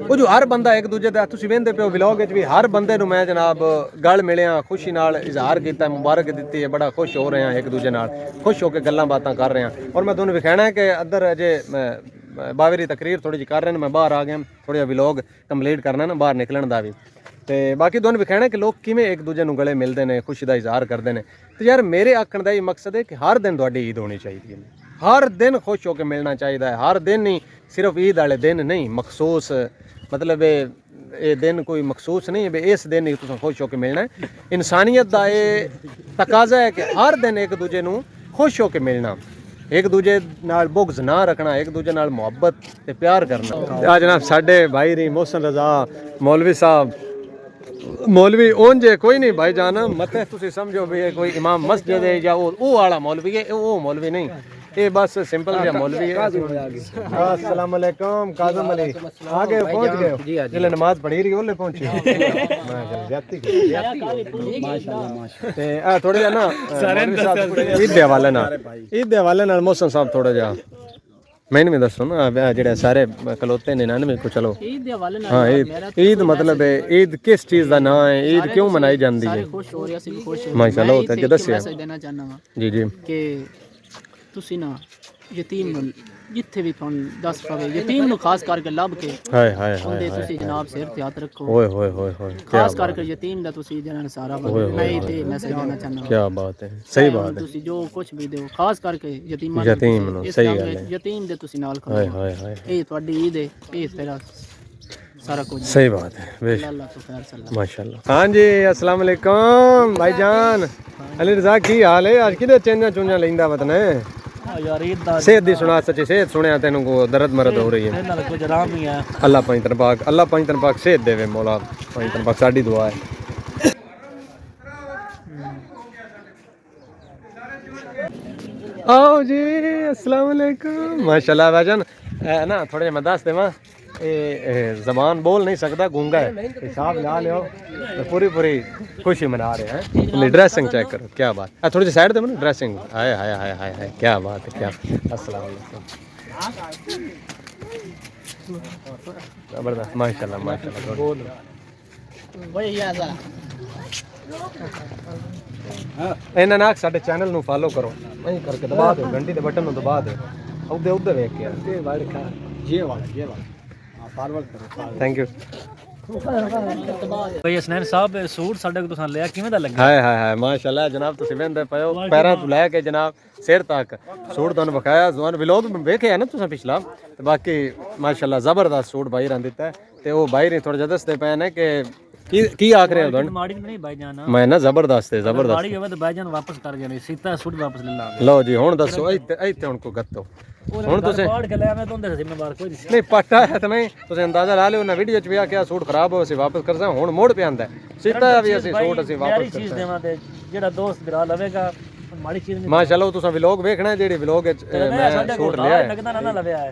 वो जो हर बंदा एक दूजे का तुसीं वेंदे पियो व्लॉग भी हर बंदे नूं मैं जनाब गल मिलिया खुशी नाल इजहार किया मुबारक दी है बड़ा खुश हो रहे हैं एक दूजे नाल खुश होकर गल्लां बातां कर रहे हैं और मैं तुहानूं विखाना है कि अदर अजे बावेरी तकरीर थोड़ी जी कर रहे हैं मैं बाहर आ गया थोड़ा जिहा व्लॉग कंप्लीट करना ना बाहर निकलण दा भी तो बाकी तुहानूं विखाना कि लोग किवें एक दूजे नूं गले मिलते हैं खुशी का इजहार करते हैं तो यार मेरे आखण का ये मकसद है कि हर दिन तुहाडी ईद होनी चाहिए हर दिन खुश होकर मिलना चाहिए है हर दिन ही सिर्फ ईद वाले दिन नहीं मखसूस मतलब ये दिन कोई मखसूस नहीं है इस दिन ही तुम खुश होकर मिलना है इंसानियत का ये तकाजा है कि हर दिन एक दूजे नूं खुश होकर मिलना एक दूजे नाल बुग़्ज़ ना रखना एक दूजे नाल मुहब्बत ते प्यार करना जनाब साडे भाई री मोहसिन रज़ा मौलवी साहब मौलवी ओन जे कोई नहीं भाई जान मत तुसीं समझो भी कोई इमाम मस्जिद है या वो वाला मौलवी है वो मौलवी नहीं ये बस सिंपल जिहा मौलवी है अस्सलाम वालेकुम काज़म अली आगे पहुंच गए जिले नमाज पढ़ी रही ओले पहुंचे माशाल्लाह ते आ थोड़ा जिहा ना ईद दे हवाले नाल मोहसिन साहब थोड़ा जिहा मैंने भी दसो ना जेड़े सारे खलोते ने 99 को चलो ईद के हवाले नाल हाँ मेरा ईद मतलब है ईद किस चीज़ का नाम है ईद क्यों मनाई जाती है ਸਾਰੇ ਖੁਸ਼ ਹੋ ਰਹੇ ਅਸੀਂ ਵੀ ਖੁਸ਼ ਹੋ माशाल्लाह वो तो अगे दसिया ਮੈਸੇਜ ਦੇਣਾ ਚਾਹੁੰਦਾ ਹਾਂ जी जी ਕਿ ਤੁਸੀਂ ਨਾ ਯਤੀਮ ਨੂੰ ਜਿੱਥੇ ਵੀ ਤੁਹਾਨੂੰ ਦੱਸ ਪਵੇ ਯਤੀਮ ਨੂੰ ਖਾਸ ਕਰਕੇ ਲੱਭ ਕੇ हाय हाय हाय ਉਹਦੇ ਤੁਸੀਂ ਜਨਾਬ ਸਿਰ ਤੇ ਹੱਥ ਰੱਖੋ ओए होए होए होए क्या ਖਾਸ ਕਰਕੇ ਯਤੀਮ ਦਾ ਤੁਸੀਂ ਜਿਹੜਾ ਸਾਰਾ ਮੈਂ ਇਹ ਤੇ ਮੈਸੇਜ ਦੇਣਾ ਚਾਹੁੰਦਾ ਹਾਂ क्या बात है सही बात है ਤੁਸੀਂ ਜੋ ਕੁਝ ਵੀ ਦਿਓ ਖਾਸ ਕਰਕੇ ਯਤੀਮਾਂ ਯਤੀਮ ਨੂੰ, ਸਹੀ ਗੱਲ ਹੈ। ਯਤੀਮ ਦੇ ਤੁਸੀਂ ਨਾਲ हाय ਖੜੋ हाय हाय ਇਹ ਤੁਹਾਡੀ ਈਦ ਹੈ ਇਹ ਤੇਰਾ सारा कुछ सही बात है बेश अल्लाह तो खैर सल्लल्लाहु माशाल्लाह हाँ जी अस्सलाम वालेकुम भाईजान अली रज़ा की हाल है आज किधर चेंजा चुंजा लेंदा वतन है यार ईद दा सेहत दी सुना सच्ची सेहत सुने तेन को दर्द मरद हो रही है नाल कुछ आराम नहीं है अल्लाह पाई तन पाक सेहत देवे मौला पाई तन पाक साडी दुआ है आओ जी अस्सलाम वालेकुम माशाल्लाह भाईजान ना थोड़े मैं दस देवा जबान बोल नहीं सकता गूंगा है हिसाब ला लो तो पूरी खुशी मना रहे हैं ड्रेसिंग चेक करो क्या बात थोड़ी सी साइड दे ना ड्रेसिंग हाय हाय हाय हाय हाय क्या बात है क्या अस्सलाम वालेकुम जबरदस्त माशाल्लाह माशाल्लाह भाई यार ਇਹਨਾਂ ਨਾਲ ਸਾਡੇ ਚੈਨਲ ਨੂੰ ਫਾਲੋ ਕਰੋ ਐਂ ਕਰਕੇ ਦਬਾ ਦਿਓ ਘੰਟੀ ਦੇ ਬਟਨ ਨੂੰ ਦਬਾ ਦਿਓ ਉਹਦੇ ਵੇਖ ਕੇ ਤੇ ਵਾਇਰ ਖਾ ਜੇ ਵਾਲਾ ਫਾਰਵਰਡ ਕਰੋ ਥੈਂਕ ਯੂ भाई हसनैन साहब सूट साडे को तुसां लिया किवें दा लगा ਹਾਏ ਹਾਏ ਹਾਏ ਮਾਸ਼ਾਅੱਲਾ ਜਨਾਬ ਤੁਸੀਂ ਵੇਂਦੇ ਪਏ ਹੋ ਪੈਰਾਂ ਤੋਂ ਲੈ ਕੇ ਜਨਾਬ ਸਿਰ ਤੱਕ ਸੂਟ ਤੁਹਾਨੂੰ ਵਿਖਾਇਆ ਜ਼ਵਾਨ ਵਲੌਗ ਵੇਖਿਆ ਨਾ ਤੁਸੀਂ ਪਿਛਲਾ ਤੇ ਬਾਕੀ ਮਾਸ਼ਾਅੱਲਾ ਜ਼ਬਰਦਸਤ ਸੂਟ ਬਾਈ ਰਾਂ ਦਿੱਤਾ ਹੈ ਤੇ ਉਹ ਬਾਈ ਨੇ ਥੋੜਾ ਜਿਹਾ ਦੱਸਦੇ ਪਏ ਨੇ ਕਿ ਕੀ ਆਖ ਰਹੇ ਹੋ ਤੁਹਾਨੂੰ माड़ी नहीं भाई जान ਮੈਂ ਨਾ ਜ਼ਬਰਦਸਤ ਹੈ ਜ਼ਬਰਦਸਤ माड़ी होवे तो भाई जान वापस कर जाने सीता सूट वापस ले लांगे ਲਓ ਜੀ ਹੁਣ ਦੱਸੋ ਇੱਥੇ ਹੁਣ ਕੋ ਗੱਤੋ ਹੁਣ ਤੁਸੀਂ पाड़ के ले मैं तो अंदर जिम्मेदार कोई नहीं ਨਹੀਂ ਪੱਟਾ ਹੈ ਤਾਂ ਨਹੀਂ ਤੁਸੀਂ ਅੰਦਾਜ਼ਾ ਲਾ ਲਿਓ ਨਾ ਵੀਡੀਓ ਚ ਵੀ ਆਖਿਆ ਸੂਟ ਖਰਾਬ ਹੋ ਅਸੀਂ ਵਾਪਸ ਕਰ ਸਾਂ ਹੁਣ ਮੋੜ ਪਿਆ ਆਂਦਾ ਸਿੱਧਾ ਵੀ ਅਸੀਂ ਸੂਟ ਅਸੀਂ ਵਾਪਸ चीज देवा ते जेड़ा दोस्त बिरा लवेगा माड़ी चीज नहीं ਮਾਸ਼ਾਅੱਲਾ ਤੁਸੀਂ ਵਲੌਗ ਵੇਖਣਾ ਜਿਹੜੀ ਵਲੌਗ ਵਿੱਚ ਮੈਂ ਸੂਟ ਲਿਆ ਹੈ लगदा ना लवे है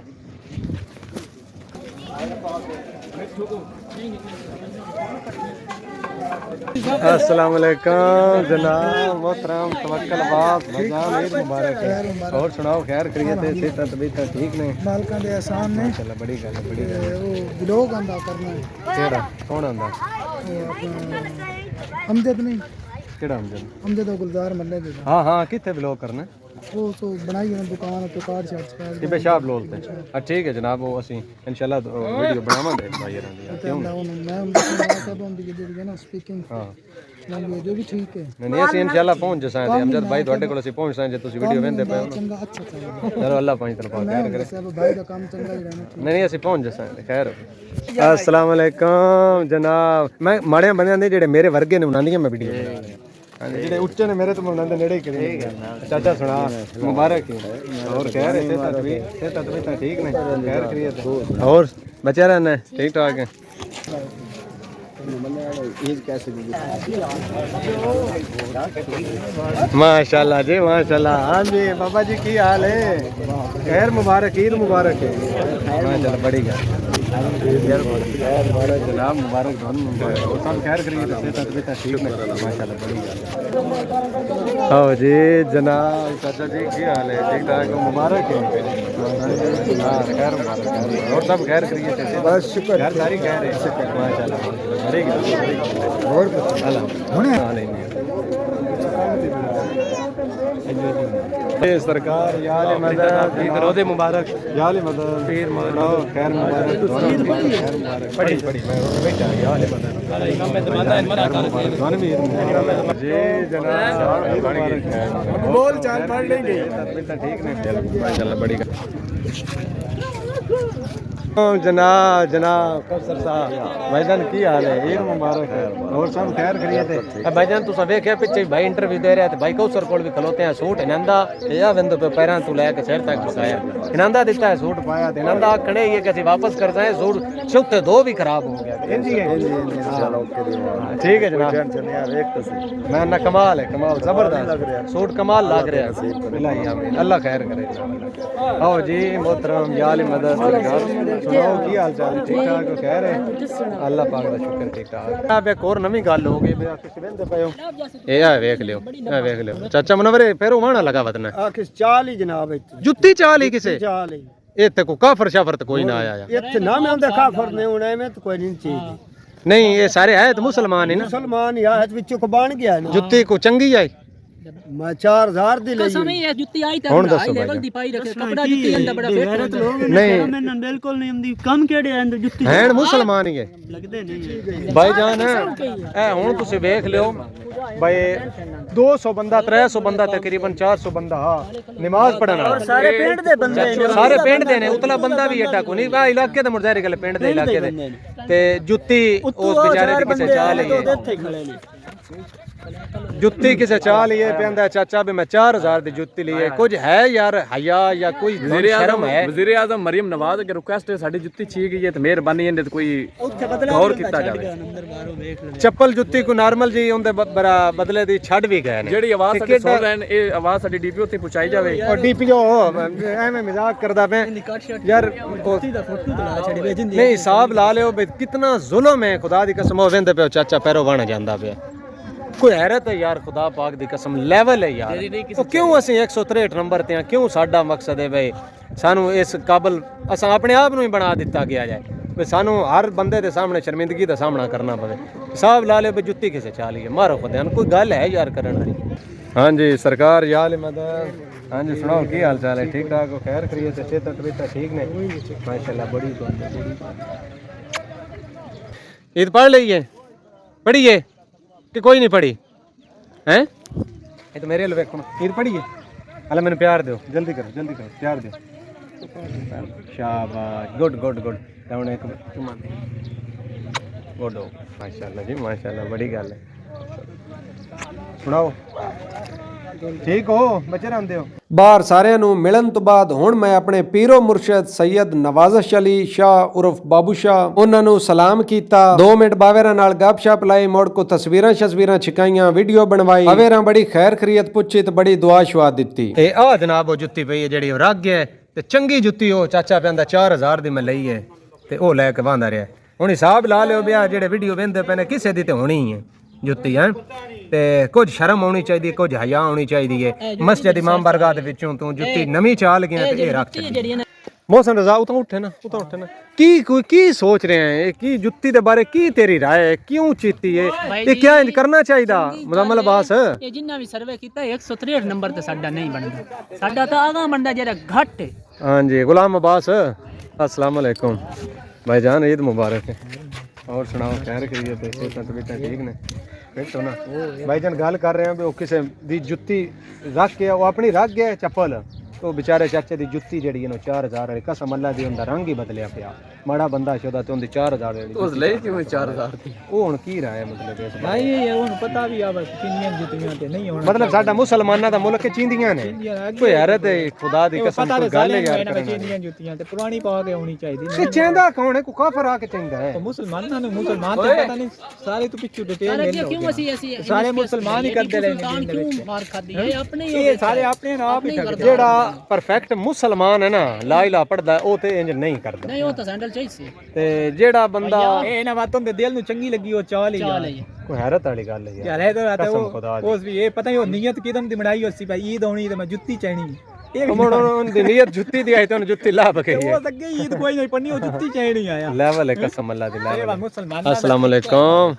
अस्सलाम वालेकुम जनाब मोहतरम तवक्कल बाप भाईजान ईद मुबारक है और सुनाओ खैर खैरियत है सेहत तबीयत ठीक ने मालकां दे एहसान ने माशाअल्लाह बड़ी गल है बड़ी गल है वो ब्लॉग आंदा करना है केड़ा कौन आंदा अमजद नहीं केड़ा हमजन अमजद गुलजार मल्ले दे हां हां किथे व्लॉग करना वो तो बनाई है दुकान पे कार्ड शर्ट का कि पेशाब लोलते हैं ठीक है जनाब वो ਅਸੀਂ इंशाल्लाह वीडियो बनावांगे भाई ਰਾਂ ਦੀ क्यों मैं उनके साथ उनकी ਜਿਹੜੀ ਨਾ ਸਪੀਕਿੰਗ ਹਾਂ लैंग्वेज भी ठीक है ਨਹੀਂ ਅਸੀਂ ਇਨਸ਼ਾਅੱਲਾ ਪਹੁੰਚ ਜਸਾਂ ਤੇ ਅਮਜਦ ਭਾਈ ਤੁਹਾਡੇ ਕੋਲ ਅਸੀਂ ਪਹੁੰਚ ਸਾਂ ਜੇ ਤੁਸੀਂ ਵੀਡੀਓ ਵੇਖਦੇ ਪਏ ਹੋ चंगा अच्छा चल ਚਲੋ ਅੱਲਾਹ ਪਾਣੀ ਤਰਫਾ ਖੈਰ ਕਰੇ सब भाई का काम चंगा ही रहना ਨਹੀਂ ਅਸੀਂ ਪਹੁੰਚ ਜਸਾਂ ਤੇ ਖੈਰ अस्सलाम वालेकुम जनाब मैं ਮਾੜੇ ਬੰਦਿਆਂ ਦੇ ਜਿਹੜੇ ਮੇਰੇ ਵਰਗੇ ਨੇ ਉਹਨਾਂ ਦੀਆਂ ਮੈਂ ਵੀਡੀਓ ਹਾਂਜੀ ਜਿਹੜੇ ਉੱਚੇ ਨੇ ਮੇਰੇ ਤੋਂ ਉਹਨਾਂ ਦੇ ਨੇੜੇ ਕਰੀ ਚਾਚਾ ਸੁਣਾ ਮੁਬਾਰਕ ਹੋਰ ਕਹਿ ਰਹੇ ਸੇ ਤਾਂ ਠੀਕ ਨੇ ਖੈਰ ਕਰੀਏ ਹੋਰ ਬੱਚੇ ਰਹਿਣਾ ਠੀਕ ਠਾਕ ਹੈ माशाल्लाह जी माशाल्लाह हाँ जी बाबा जी की हाल है खैर मुबारक ईद मुबारक है माशाल्लाह बड़ी गल जनाब मुबारक सब खैर करिए ठीक है माशाल्लाह बड़ी गल हाँ जी जनाब चाचा जी की हाल है ठीक ठाक मुबारक है हाँ खैर मुबारक और सब खैर करिए बस शुक्र यार सारी खैर है माशाल्लाह बड़ी गल और सरकार यार मदद रोज़े मुबारक यार मदद पीर मारो खैर मुबारक बड़ी बड़ी बेटा यार मदद जी जनाब बोल चाल पढ़ लेंगे ठीक नहीं माशाल्लाह बड़ी जनाब जनाब कौसर साहब भाईजान की हाल है ईद मुबारक है और सब खैर करिए थे भाईजान तुसा वेख्या पिछे भाई इंटरव्यू दे रहे थे भाई कौसर कोल भी खलोते हैं सूट इनंदा या विंद पे पैरां तू लेके सिर तक फसाया इनंदा दिता है सूट पाया ते इनंदा आखने ये कि वापस कर जाए सूट चौथे दो भी खराब हो गया जी है ठीक है जनाब एक तो सही मैं ना कमाल है कमाल जबरदस्त सूट कमाल लग रहा है अल्लाह खैर करे आओ जी मोहतरम याल मदद सरकार सुनाओ की हाल चाल ठीक ठाक कह रहे अल्लाह पाक दा शुक्र ठीक ठाक आप एक और नवी गल हो गई किसी वेंदे पयो ए आ देख लियो चाचा मनवरे फिर वाणा लगा वतना आखिर चाल ही जनाब जुत्ती चाल ही किसे चाल ही ਇੱਥੇ ਕੋਈ ਕਾਫਰ ਸ਼ਾਫਰ ਤੇ ਕੋਈ ਨਾ ਆਇਆ ਇੱਥੇ ਨਾ ਮੈਂ ਉਹਦਾ ਕਾਫਰ ਨੇ ਹੁਣ ਐਵੇਂ ਤਾਂ ਕੋਈ ਨਹੀਂ ਚਾਹੀਦੀ ਨਹੀਂ ਇਹ ਸਾਰੇ ਹੈ ਤੇ ਮੁਸਲਮਾਨ ਹੀ ਨਾ ਮੁਸਲਮਾਨ ਯਾ ਹੱਥ ਵਿੱਚੋਂ ਕੋ ਬਣ ਗਿਆ ਨਾ ਜੁੱਤੀ ਕੋ ਚੰਗੀ ਆਈ ਮੈਂ 4000 ਦੀ ਲਈ ਕਸਮ ਇਹ ਜੁੱਤੀ ਆਈ ਤਾਂ ਹੁਣ ਦੱਸੋ ਹਾਈ ਲੈਵਲ ਭਾਈ ਦੀ ਪਾਈ ਰੱਖੇ ਕਪੜਾ ਜੁੱਤੀ ਅੰਦਰ ਬੜਾ ਫਿੱਟ ਨਹੀਂ ਮੈਨੂੰ ਬਿਲਕੁਲ ਨਹੀਂ ਹੁੰਦੀ ਕੰਮ ਕਿਹੜੇ ਅੰਦਰ ਜੁੱਤੀ ਹੈਣ ਮੁਸਲਮਾਨ ਹੀ ਹੈ ਲੱਗਦੇ ਨਹੀਂ ਭਾਈ ਜਾਨ ਇਹ ਹੁਣ ਤੁਸੀਂ ਵੇਖ ਲਿਓ ਭਾਈ 200 ਬੰਦਾ 300 ਬੰਦਾ ਤਕਰੀਬਨ 400 ਬੰਦਾ ਹਾਂ ਨਮਾਜ਼ ਪੜਨ ਵਾਲਾ ਸਾਰੇ ਪਿੰਡ ਦੇ ਬੰਦੇ ਨੇ ਸਾਰੇ ਪਿੰਡ ਦੇ ਨੇ ਉਤਲਾ ਬੰਦਾ ਵੀ ਏਡਾ ਕੋ ਨਹੀਂ ਆ ਇਲਾਕੇ ਦੇ ਮੁਰਜ਼ਾਰੀ ਗੱਲ ਪਿੰਡ ਦੇ ਇਲਾਕੇ ਦੇ ਤੇ ਜੁੱਤੀ ਉਸ ਵਿਚਾਰੇ ਦੀ ਕਿਸੇ ਚਾਹ ਲਈ ਹੈ ਇੱਥੇ ਖੜੇ ਨੇ ਜੁੱਤੀ ਕਿਸੇ ਚਾਹ ਲਈ ਹੈ ਪਿਆਂਦਾ ਚਾਚਾ ਵੀ ਮੈਂ 4000 ਦੀ ਜੁੱਤੀ ਲਈ ਹੈ ਕੁਝ ਹੈ ਯਾਰ ਹਯਾ ਜਾਂ ਕੋਈ ਸ਼ਰਮ ਹੈ वज़ीर आज़म मरियम नवाज अगर रिक्वेस्ट है साडी जुत्ती छी गई है तो मेहरबानी है तो कोई गौर किया जाए ਚੱਪਲ ਜੁੱਤੀ ਕੋ ਨਾਰਮਲ ਜੀ ਉਹਦੇ ਬਦਲੇ ਦੀ ਛੱਡ ਵੀ ਗਏ ਨੇ ਜਿਹੜੀ ਆਵਾਜ਼ ਸਾਡੇ ਸੁਣ ਰਹੇ ਨੇ ਇਹ ਆਵਾਜ਼ ਸਾਡੀ ਡੀਪੀ ਉੱਤੇ ਪਹੁੰਚਾਈ ਜਾਵੇ ਔਰ ਡੀਪੀਓ ਐਵੇਂ ਮਜ਼ਾਕ ਕਰਦਾ ਪਿਆ ਯਾਰ ਨਹੀਂ ਹਿਸਾਬ ਲਾ ਲਿਓ ਵੀ ਕਿਤਨਾ ਜ਼ੁਲਮ ਹੈ ਖੁਦਾ ਦੀ ਕਸਮ ਉਹ ਵੰਦੇ ਪਿਓ ਚਾਚਾ ਪੈਰੋਂ ਵਣ ਜਾਂਦਾ ਪਿਆ ਕੋਈ ਹੈਰਤ ਹੈ ਯਾਰ ਖੁਦਾ ਪਾਕ ਦੀ ਕਸਮ ਲੈਵਲ ਹੈ ਯਾਰ ਉਹ ਕਿਉਂ ਅਸੀਂ 163 ਨੰਬਰ ਤੇ ਆ ਕਿਉਂ ਸਾਡਾ ਮਕਸਦ ਹੈ ਬਈ ਸਾਨੂੰ ਇਸ ਕਾਬਲ ਅਸਾਂ ਆਪਣੇ ਆਪ ਨੂੰ ਹੀ ਬਣਾ ਦਿੱਤਾ ਗਿਆ ਜਾਏ ਵੀ ਸਾਨੂੰ ਹਰ ਬੰਦੇ ਦੇ ਸਾਹਮਣੇ ਸ਼ਰਮਿੰਦਗੀ ਦਾ ਸਾਹਮਣਾ ਕਰਨਾ ਪਵੇ ਹਿਸਾਬ ਲਾ ਲਿਓ ਵੀ ਜੁੱਤੀ ਕਿਸੇ ਚਾ ਲਈ ਮਾਰੋ ਖੁਦਾ ਨੂੰ ਕੋਈ ਗੱਲ ਹੈ ਯਾਰ ਕਰਨ ਵਾਲੀ ਹਾਂਜੀ ਸਰਕਾਰ ਯਾਰ ਮਦਦ ਹਾਂਜੀ ਸੁਣਾਓ ਕੀ ਹਾਲ ਚਾਲ ਹੈ ਠੀਕ ਠਾਕ ਹੋ ਖੈਰ ਕਰੀਏ ਤੇ ਸਿਹਤ ਤਬੀਅਤ ਠੀਕ ਨੇ ਮਾਸ਼ਾਅੱਲਾ ਬੜੀ ईद पढ़ ली है पढ़ी है कि कोई नहीं पढ़ी हैं ये तो मेरे लिए देखो ईद पढ़ी है अल्लाह मैंने प्यार दो जल्दी करो प्यार दो शाबाश गुड गुड गुड डाउन एक गुड हो माशाल्लाह जी माशाल्लाह बड़ी गल है सुनाओ ठीक हो बच्चे रहंदे हो ਬਾਹਰ ਸਾਰਿਆਂ ਨੂੰ ਮਿਲਣ ਤੋਂ ਬਾਅਦ ਹੁਣ ਮੈਂ ਆਪਣੇ ਪੀਰੋ ਮੁਰਸ਼ਦ ਸੈਯਦ ਨਵਾਜ਼ਸ਼ ਅਲੀ ਸ਼ਾਹ ਉਰਫ ਬਾਬੂ ਸ਼ਾਹ ਉਹਨਾਂ ਨੂੰ ਸਲਾਮ ਕੀਤਾ 2 ਮਿੰਟ ਬਾਵੇਰਾਂ ਨਾਲ ਗੱਪਸ਼ਪ ਲਾਈ ਮੋੜ ਕੋ ਤਸਵੀਰਾਂ ਛਕਾਈਆਂ ਵੀਡੀਓ ਬਣਵਾਈ ਬਾਵੇਰਾਂ ਬੜੀ ਖੈਰ ਖਰੀਅਤ ਪੁੱਛੀ ਤੇ ਬੜੀ ਦੁਆ ਸ਼ਵਾ ਦਿੱਤੀ ਤੇ ਆ ਜਨਾਬ ਉਹ ਜੁੱਤੀ ਪਈ ਹੈ ਜਿਹੜੀ ਉਹ ਰੱਗ ਹੈ ਤੇ ਚੰਗੀ ਜੁੱਤੀ ਉਹ ਚਾਚਾ ਪੈਂਦਾ 4000 ਦੀ ਮੈਂ ਲਈ ਹੈ ਤੇ ਉਹ ਲੈ ਕੇ ਵਾਂਦਾ ਰਿਹਾ ਹੁਣ ਹਿਸਾਬ ਲਾ ਲਿਓ ਵੀ ਆ ਜਿਹੜੇ ਵੀਡੀਓ ਵੇਂਦੇ ਪਏ ਨੇ ਕਿਸੇ ਦੀ ਤੇ ਹੋਣੀ ਹੈ ਜੁੱਤੀ ਹੈ ਤੇ ਕੁਝ ਸ਼ਰਮ ਆਉਣੀ ਚਾਹੀਦੀ ਕੁਝ ਹਯਾ ਆਉਣੀ ਚਾਹੀਦੀ ਹੈ ਮਸਜਿਦ ਇਮਾਮ ਬਾਰਗਾਹ ਦੇ ਵਿੱਚੋਂ ਤੂੰ ਜੁੱਤੀ ਨਵੀਂ ਚਾਲ ਗਿਆ ਤੇ ਇਹ ਰੱਖ ਮੌਸਮ ਰਜ਼ਾ ਉਤੋਂ ਉੱਠੇ ਨਾ ਕੀ ਸੋਚ ਰਹੇ ਹੈ ਕੀ ਜੁੱਤੀ ਦੇ ਬਾਰੇ ਕੀ ਤੇਰੀ ਰਾਏ ਹੈ ਕਿਉਂ ਚੀਤੀ ਹੈ ਇਹ ਕਿਆ ਇੰਜ ਕਰਨਾ ਚਾਹੀਦਾ ਮੁਜ਼ਮਲ ਅਬਾਸ ਇਹ ਜਿੰਨਾ ਵੀ ਸਰਵੇ ਕੀਤਾ 163 ਨੰਬਰ ਤੇ ਸਾਡਾ ਨਹੀਂ ਬਣਦਾ ਸਾਡਾ ਤਾਂ ਆਗਾ ਬੰਦਾ ਜਿਹੜਾ ਘੱਟ ਹੈ ਹਾਂਜੀ ਗੁਲਾਮ ਅਬਾਸ अस्सलाम वालेकुम भाईजान ईद मुबारक है और सुनाओ खैर करिए ते सेहत तबीयत ठीक ने फिट हो ना भाईजान गल कर रहे हैं भी किसी दी जुत्ती रख के वो अपनी रख गया चप्पल तो बेचारे चाचे दी जुत्ती जड़ी है 4000 वाली कसम अल्लाह दी उनदा रंग ही बदलिया पिया माड़ा बंदा शोदा ते उनदी 4000 वाली उस ले क्यों 4000 दी ਉਹ ਹੁਣ ਕੀ ਰਾਏ ਮਤਲਬ ਇਸ भाई ये ਹੁਣ ਪਤਾ ਵੀ ਆ ਬਸ ਕਿੰਨੀਆਂ ਜੁੱਤੀਆਂ ਤੇ ਨਹੀਂ ਹੋਣਾ ਮਤਲਬ ਸਾਡਾ ਮੁਸਲਮਾਨਾਂ ਦਾ ਮੁਲਕ ਚੀਂਦੀਆਂ ਨੇ ਕੋਈ ਹੈਰਤ ਹੈ ਖੁਦਾ ਦੀ ਕਸਮ ਕੋਈ ਗੱਲ ਹੈ ਯਾਰ ਕਿੰਨੀਆਂ ਜੁੱਤੀਆਂ ਤੇ ਪੁਰਾਣੀ ਪਾ ਕੇ ਆਉਣੀ ਚਾਹੀਦੀ ਤੇ ਚੇਂਦਾ ਕੌਣ ਹੈ ਕੋਈ ਕਾਫਰ ਆ ਕੇ ਚੰਗਾ ਹੈ ਮੁਸਲਮਾਨਾਂ ਨੂੰ ਮੁਸਲਮਾਨ ਤੇ ਪਤਾ ਨਹੀਂ ਸਾਰੇ ਤੋਂ ਪਿੱਛੇ ਡਿਟੇਲ ਲੈ ਲਓ ਕਿਉਂ ਅਸੀਂ ਸਾਰੇ ਮੁਸਲਮਾਨ ਹੀ ਕਰਦੇ ਰਹੇ ਨੇ ਕਿਉਂ ਮਾਰ ਖਾਦੀ ਇਹ ਆਪਣੇ ਹੀ ਇਹ ਸਾਰੇ ਆਪਣੇ ਆਪ ਹੀ ਕਰਦੇ ਜਿਹੜਾ ਪਰਫੈਕਟ ਮੁਸਲਮਾਨ ਹੈ ਨਾ ਲਾ ਇਲਾ ਪੜਦਾ ਉਹ ਤੇ ਇੰਜ ਨਹੀਂ ਕਰਦਾ ਨਹੀਂ ਉਹ ਤਾਂ ਸੈਂਡਲ ਚਾਹੀਦੀ ਸੀ ਤੇ ਜਿਹੜਾ ਬੰਦਾ ਇਹ ਨਾ ਬਾਤੋਂ ਦੇ ਦਿਲ ਨੂੰ ਚੰਗੀ ਲੱਗੀ ਉਹ ਚਾਹ ਲਈ ਕੋਈ ਹੈਰਤ ਵਾਲੀ ਗੱਲ ਹੈ ਯਾਰ ਇਹ ਤਾਂ ਉਸ ਵੀ ਇਹ ਪਤਾ ਹੀ ਉਹ ਨੀਅਤ ਕਿਦਮ ਦੀ ਬਣਾਈ ਹੋਈ ਸੀ ਭਾਈ ਈਦ ਆਉਣੀ ਤੇ ਮੈਂ ਜੁੱਤੀ ਚਾਹਣੀ ਇਹ ਉਹਦੀ ਨੀਅਤ ਜੁੱਤੀ ਦੀ ਆਈ ਤਾਂ ਜੁੱਤੀ ਲਾ ਬਕੇ ਉਹ ਅੱਗੇ ਈਦ ਕੋਈ ਨਹੀਂ ਪੜਨੀ ਉਹ ਜੁੱਤੀ ਚਾਹਣੀ ਆਇਆ ਲੈਵਲ ਹੈ ਕਸਮ ਅੱਲਾ ਦੀ ਲੈਵਲ ਮੁਸਲਮਾਨ अस्सलाम वालेकुम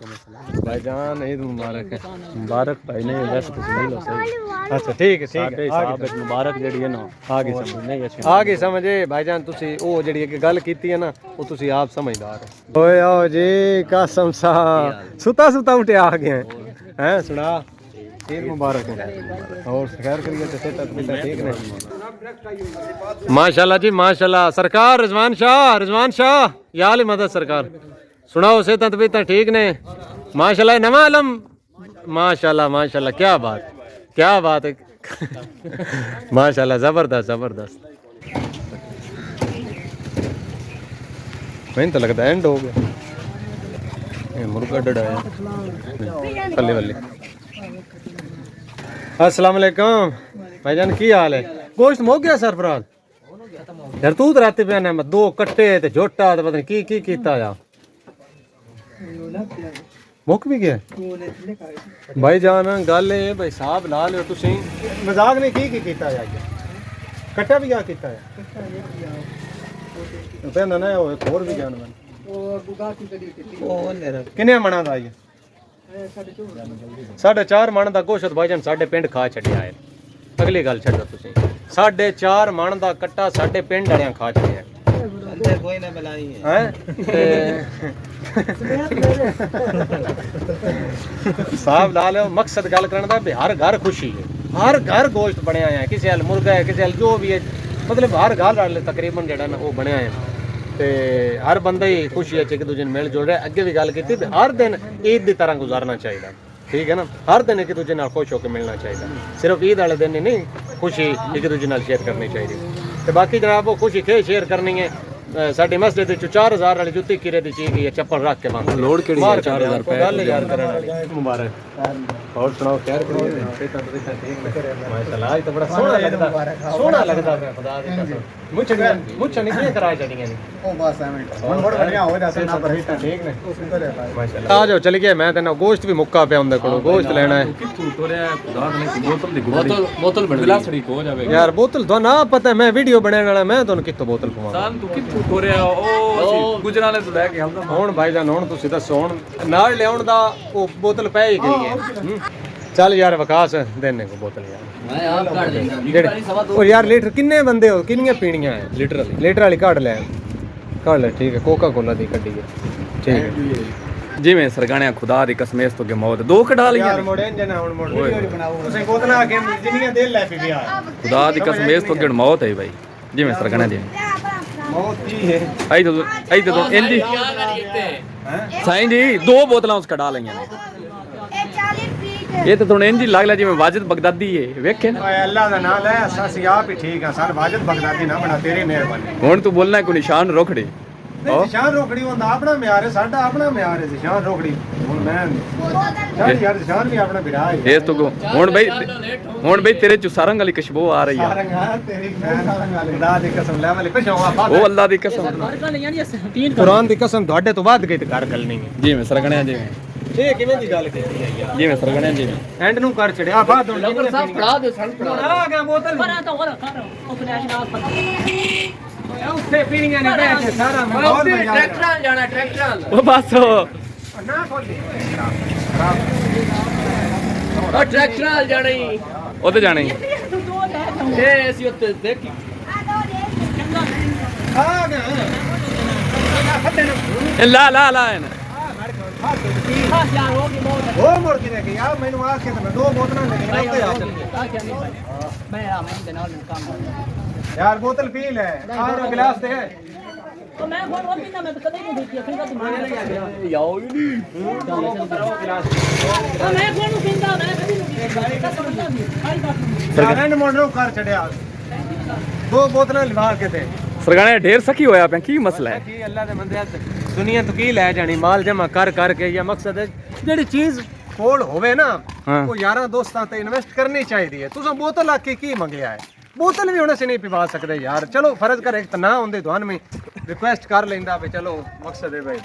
भाईजान ईद मुबारक है मुबारक भाई नहीं वैसे कुछ नहीं लो सही अच्छा ठीक है साहब मुबारक जड़ी है ना आ गई समझ नहीं अच्छी आ गई समझे भाईजान तुसी ओ जड़ी एक गल कीती है ना वो तुसी आप समझदार हो ओए आओ जी कसम सा सुता उठे आ गए हैं सुना ईद मुबारक है और खैर करिए तो सेहत ठीक ने माशाल्लाह जी माशाल्लाह सरकार रिजवान शाह या अली मदद सरकार सुनाओ सेहत तबीयत ठीक ने माशाल्लाह नवा आलम माशाल्लाह क्या बात है माशाल्लाह जबरदस्त मैंने तो लगता है एंड हो गया मुर्गा डड़ाया पल्ले वल्ले अस्सलाम वालेकुम भाईजान की हाल है गोश्त मुक गया सरफराज यार तू तो रात पे आना दो कट्टे ते झोटा ते पता नहीं की कीता या मुक भी गया भाईजान गल है भाई साहब ला लियो तुसी मजाक नहीं की कीता या कट्टा भी क्या कीता है ਪੈਂਦਾ ਨਾ ਉਹ ਇੱਕ ਹੋਰ ਵੀ ਜਾਨਵਰ ਕਿੰਨੇ ਮਣਾ ਦਾ ਆਈ 4.5 ਮਣ ਦਾ ਗੋਸ਼ਤ ਭਾਈਜਾਨ ਸਾਡੇ ਪਿੰਡ ਖਾ ਛੱਡਿਆ ਹੈ ਅਗਲੀ ਗੱਲ ਛੱਡੋ ਤੁਸੀਂ 4.5 ਮਣ ਦਾ ਕੱਟਾ ਸਾਡੇ ਪਿੰਡ ਵਾਲਿਆਂ ਖਾ ਛੱਡਿਆ ਕੋਈ ਨਾ ਬਲਾਈ ਹੈ ਸਾਹਬ ਲਾ ਲਿਓ ਮਕਸਦ ਗੱਲ ਕਰਨ ਦਾ ਵੀ ਹਰ ਘਰ ਖੁਸ਼ੀ ਹੈ ਹਰ ਘਰ ਗੋਸ਼ਤ ਬਣਿਆ ਹੈ ਕਿਸੇ ਹਲ ਮੁਰਗਾ ਹੈ ਕਿਸੇ ਹਲ ਜੋ ਵੀ ਹੈ मतलब हर गाल वाले तकरीबन जड़ा ना वो बनया है ते हर बंदा ही खुशी है एक दूजे मिल जुल रहा है अगे भी गल की हर दिन ईद की तरह गुजारना चाहिए ठीक है ना हर दिन एक दूजे नाल खुश होकर मिलना चाहिए सिर्फ ईद वाले दिन ही नहीं खुशी एक दूजे नाल शेयर करनी चाहिए तो बाकी जनाब वो खुशी खे शेयर करनी है साडी मस्जिद 4000 वाली जुत्ती किरे दी चीज है चप्पल रख के बांध लोड केड़ी 4000 रुपए गल यार करन वाली मुबारक और सुनाओ खैर करो माशाल्लाह आज तो बड़ा सोना लगदा है खुदा दी कसम मुछ नहीं करा चढ़ियां नहीं ओ बस हुन बड़ा बढ़िया हो जाता ना पर ठीक ने माशाल्लाह आ जाओ चल गया मैं तेना गोश्त भी मुक्का पे उनदे कोलो गोश्त लेना है कित्थू तोरिया खुदा ने बोतल दी बोतल बड़ गिलासड़ी हो जावे यार बोतल तो ना पता मैं वीडियो बनाने वाला मैं तोन कित्थों बोतल पवा साल तू कित्थू तोरिया ओ गुजराले तो लेके हलदा ਹੁਣ ਭਾਈਜਾਨ ਹੁਣ ਤੁਸੀਂ ਦੱਸੋ ਹੁਣ ਨਾਲ ਲਿਆਉਣ ਦਾ ਉਹ ਬੋਤਲ ਪੈ ਹੀ ਗਈ ਹੈ ਚੱਲ ਯਾਰ ਵਿਕਾਸ ਦੇਣੇ ਕੋ ਬੋਤਲ ਯਾਰ मैं आप काट देंगे ਉਹ ਯਾਰ ਲੀਟਰ ਕਿੰਨੇ ਬੰਦੇ ਹੋ ਕਿੰਨੀਆਂ ਪੀਣੀਆਂ ਹੈ ਲੀਟਰ ਵਾਲੀ ਕੱਢ ਲੈ ਠੀਕ ਹੈ ਕੋਕਾ ਕੋਲਾ ਦੀ ਕੱਢੀ ਹੈ ਠੀਕ ਹੈ ਜਿਵੇਂ ਸਰਗਾਣਿਆ ਖੁਦਾ ਦੀ ਕਸਮ ਇਸ ਤੋਂ ਕੇ ਮੌਤ ਦੋ ਕਢਾ ਲਈਆਂ ਯਾਰ ਮੋੜੇ ਜਨਾ ਹੁਣ ਮੋੜ ਵੀਡੀਓ ਬਣਾਓ ਤੁਸੀਂ ਬੋਤਲਾਂ ਕੇ ਜਿੰਨੀਆਂ ਦੇ ਲੈ ਪੀ ਗਿਆ ਖੁਦਾ ਦੀ ਕਸਮ ਇਸ ਤੋਂ ਕੇ ਮੌਤ ਹੈ ਭਾਈ ਜਿਵੇਂ ਸਰਗਾਣਿਆ ਦੀ ਮੌਤ ਕੀ ਹੈ ਆਈ ਤਾਂ ਇੰਜੀ ਸਾਈਂ ਜੀ ਦੋ ਬੋਤਲਾਂ ਉਸ ਕਢਾ ਲਈਆਂ ਨੇ ਇਹ ਤਾਂ ਤੁਹਾਨੂੰ ਇੰਜੀ ਲੱਗ ਲਿਆ ਜਿਵੇਂ ਵਾਜਿਦ ਬਗਦਾਦੀ ਹੈ ਵੇਖੇ ਨਾ ਓਏ ਅੱਲਾ ਦਾ ਨਾਮ ਲੈ ਅਸੀਂ ਆਪ ਹੀ ਠੀਕ ਆ ਸਰ ਵਾਜਿਦ ਬਗਦਾਦੀ ਨਾ ਬਣਾ ਤੇਰੀ ਮਿਹਰਬਾਨੀ ਹੁਣ ਤੂੰ ਬੋਲਣਾ ਕੋਈ ਨਿਸ਼ਾਨ ਰੋਕੜੇ ਨਿਸ਼ਾਨ ਰੋਕੜੀ ਹੁੰਦਾ ਆਪਣਾ ਮਿਆਰ ਹੈ ਸਾਡਾ ਆਪਣਾ ਮਿਆਰ ਹੈ ਨਿਸ਼ਾਨ ਰੋਕੜੀ ਹੁਣ ਮੈਂ ਯਾਰ ਨਿਸ਼ਾਨ ਵੀ ਆਪਣਾ ਵਿਰਾ ਹੈ ਇਸ ਤੋਂ ਹੁਣ ਬਈ ਤੇਰੇ ਚ ਸਾਰੰਗ ਵਾਲੀ ਖੁਸ਼ਬੂ ਆ ਰਹੀ ਹੈ ਸਾਰੰਗਾ ਤੇਰੀ ਖੁਦਾ ਦੀ ਕਸਮ ਲੈ ਵਾਲੀ ਪਛਾਉ ਆ ਉਹ ਅੱਲਾ ਦੀ ਕਸਮ ਕੁਰਾਨ ਦੀ ਕਸਮ ਤੁਹਾਡੇ ਤੋਂ ਵੱਧ ਗਈ ਤੇ ਕਰ ਗੱਲ ਨਹੀਂ ਹੈ ਜਿਵੇਂ ਸਰਗਣਿਆ ਜਿਵੇਂ ਇਹ ਕਿਵੇਂ ਦੀ ਗੱਲ ਕੀਤੀ ਹੈ ਯਾਰ ਜਿਵੇਂ ਸਰਗਣਿਆ ਜਿਵੇਂ ਐਂਡ ਨੂੰ ਕਰ ਚੜਿਆ ਬਾਦ ਹੁਣ डॉक्टर साहब फड़ा दो सन फड़ा ਆ ਗਿਆ ਬੋਤਲ परा तो और कर अपने अशनाब पता ਉੱਥੇ ਪੀਣੀਆਂ ਨੇ ਬੈਠ ਕੇ ਸਾਰਾ ਮਾਹੌਲ ਬਣ ਜਾਣਾ ट्रैक्टर जाना ट्रैक्टर ਉਹ ਬਸ ਨਾ ਖੋਲੀ और ट्रैक्टर जाना ही ਉਹ ਤੇ ਜਾਣੇ ए सी उत्ते देखी ਆ ਗਿਆ ਲਾ ਇਹਨਾਂ खास यार होगी बहुत ਉਹ ਮੁੜ ਕੇ ਕਿ ਯਾਰ ਮੈਨੂੰ ਆਖੇ ਤੇ ਮੈਂ ਦੋ ਬੋਤਲਾਂ ਲੈਣੀਆਂ ਉੱਤੇ ਆ मैं दे नाल काम ਯਾਰ ਬੋਤਲ ਪੀ ਲੈ ਆਹ ਗਲਾਸ ਦੇ तो मैं फोन और पीना मैं तो कभी नहीं देखी फिर तुम्हारे याओ ही नहीं मैं फोन पींदा मैं कभी नहीं कसम खाई बात ਸਾਰਿਆਂ ਨੇ ਮੋੜਨੋਂ ਕਰ ਚੜਿਆ ਦੋ ਬੋਤਲਾਂ ਲਵਾ ਕੇ ਤੇ ਸਰਗਾਣਿਆ ਢੇਰ ਸਖੀ ਹੋਇਆ ਪਿਆ ਕੀ ਮਸਲਾ ਹੈ ਕੀ ਅੱਲਾ ਦੇ ਬੰਦੇ ਦੁਨੀਆ ਤੋਂ ਕੀ ਲੈ ਜਾਣੀ ਮਾਲ ਜਮਾ ਕਰ ਕਰਕੇ ਜਾਂ ਮਕਸਦ ਹੈ ਜਿਹੜੀ ਚੀਜ਼ ਕੋਲ ਹੋਵੇ ਨਾ ਉਹ ਯਾਰਾਂ ਦੋਸਤਾਂ ਤੇ ਇਨਵੈਸਟ ਕਰਨੀ ਚਾਹੀਦੀ ਹੈ ਤੁਸੀਂ ਬੋਤਲ ਆ ਕੇ ਕੀ ਮੰਗਿਆ ਹੈ ਬੋਤਲ ਵੀ ਹੁਣ ਅਸੀਂ ਨਹੀਂ ਪਿਵਾ ਸਕਦੇ ਯਾਰ ਚਲੋ ਫਰਜ਼ ਕਰ ਇੱਕ ਤਾਂ ਨਾ ਹੁੰਦੇ ਤੁਹਾਨੂੰ ਵੀ ਰਿਕੁਐਸਟ ਕਰ ਲੈਂਦਾ ਵੀ ਚਲੋ ਮਕਸਦ ਹੈ ਭਾਈ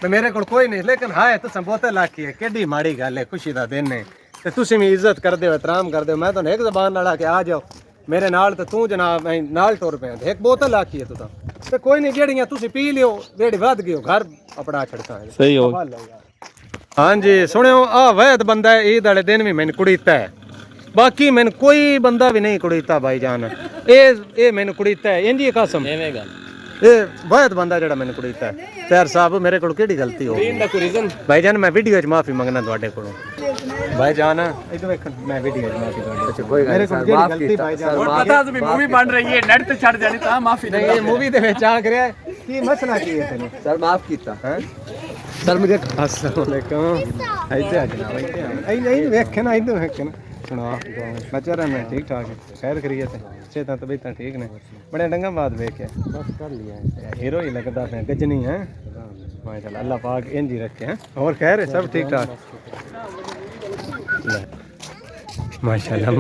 ਤੇ ਮੇਰੇ ਕੋਲ ਕੋਈ ਨਹੀਂ ਲੇਕਿਨ ਹਾਂ ਤੁਸੀਂ ਬੋਤਲ ਆ ਕੇ ਕਿੱਡੀ ਮਾੜੀ ਗੱਲ ਹੈ ਖੁਸ਼ੀ ਦਾ ਦਿਨ ਹੈ ਤੇ ਤੁਸੀਂ ਵੀ ਇੱਜ਼ਤ ਕਰਦੇ ਹੋ ਇਤਰਾਮ ਕਰਦੇ ਹੋ ਮੈਂ ਤੁਹਾਨੂੰ ਇੱਕ ਜ਼ਬਾਨ ਨਾਲ ਆ ਕੇ ਆ ਜਾਓ ਮੇਰੇ ਨਾਲ ਤੇ ਤੂੰ ਜਨਾਬ ਨਾਲ ਟੁਰ ਪਿਆ ਤੇ ਇੱਕ ਬੋਤਲ ਆ ਕੀ ਹੈ ਤੁਸੀਂ ਤੇ ਕੋਈ ਨਹੀਂ ਜਿਹੜੀਆਂ ਤੁਸੀਂ ਪੀ ਲਿਓ ਜਿਹੜੀ ਵੱਧ ਗਈ ਘਰ ਆਪਣਾ ਛੜਕਾਂ ਸਹੀ ਹੋ ਹਾਂਜੀ ਸੁਣਿਓ ਆ ਵੈਦ ਬੰਦਾ ਈਦ ਵਾਲੇ ਦਿਨ ਵੀ ਮੈਨੂੰ ਕੁੜੀਤਾ ਹੈ ਬਾਕੀ ਮੈਨੂੰ ਕੋਈ ਬੰਦਾ ਵੀ ਨਹੀਂ ਕੁੜੀਤਾ ਭਾਈ ਜਾਨ ਇਹ ਮੈਨੂੰ ਕੁੜੀਤਾ ਹੈ ਇੰਜੀ ਕਸਮ ਐਵੇਂ ਗੱਲ ਇਹ ਵੈਦ ਬੰਦਾ ਜਿਹੜਾ ਮੈਨੂੰ ਕੁੜੀਤਾ ਹੈ ਸਰ ਸਾਹਿਬ ਮੇਰੇ ਕੋਲ ਕਿਹੜੀ ਗਲਤੀ ਹੋ ਗਈ ਕੋਈ ਰੀਜ਼ਨ ਭਾਈ ਜਾਨ ਮੈਂ ਵੀਡੀਓ 'ਚ ਮਾਫੀ ਮੰਗਣਾ ਤੁਹਾਡੇ ਕੋਲੋਂ ਭਾਈ ਜਾਨ ਇਧਰ ਵੇਖਣ ਮੈਂ ਵੀਡੀਓ 'ਚ ਮਾਫੀ ਤੁਹਾਡੇ ਕੋਲ ਮੇਰੇ ਕੋਲ ਜਿਹੜੀ ਗਲਤੀ ਭਾਈ ਜਾਨ ਹੁਣ ਪਤਾ ਤੁਸੀਂ ਮੂਵੀ ਬਣ ਰਹੀ ਹੈ ਨੈਟ ਤੇ ਛੱਡ ਜਾਣੀ ਤਾਂ ਮਾਫੀ ਨਹੀਂ ਇਹ ਮੂਵੀ ਦੇ ਵਿੱਚ ਆ ਕਰਿਆ ਕੀ ਮਸਲਾ ਕੀ ਹੈ ਤੈਨੂੰ ਸਰ ਮਾਫ ਕੀਤਾ ਹੈ ਸਰ ਮੇਰੇ अस्सलाम वालेकुम ਇੱਥੇ ਆ ਜਨਾਬ ਇੱਥੇ ਆ ਨਹੀਂ ਵੇਖਣਾ ਇੱਧਰ ਵੇਖਣਾ ਸੁਣਾ ਬਚਾਰਾ ਮੈਂ ਠੀਕ ਠਾਕ ਖੈਰ ਕਰੀਏ ਤੇ ਸਿਹਤਾਂ ਤਬੀਅਤਾਂ ਠੀਕ ਨੇ ਬੜੇ ਡੰਗਾ ਬਾਤ ਵੇਖਿਆ ਬਸ ਕਰ ਲਿਆ ਹੀਰੋ ਹੀ ਲੱਗਦਾ ਹੈ ਗਜਨੀ ਹੈ ਮਾਸ਼ਾਅੱਲਾ ਅੱਲਾਹ ਪਾਕ ਇੰਜ ਹੀ ਰੱਖੇ ਹੈ ਹੋਰ ਖੈਰ ਹੈ ਸਭ ਠੀਕ ਠਾਕ ਮਾਸ਼ਾਅੱਲਾ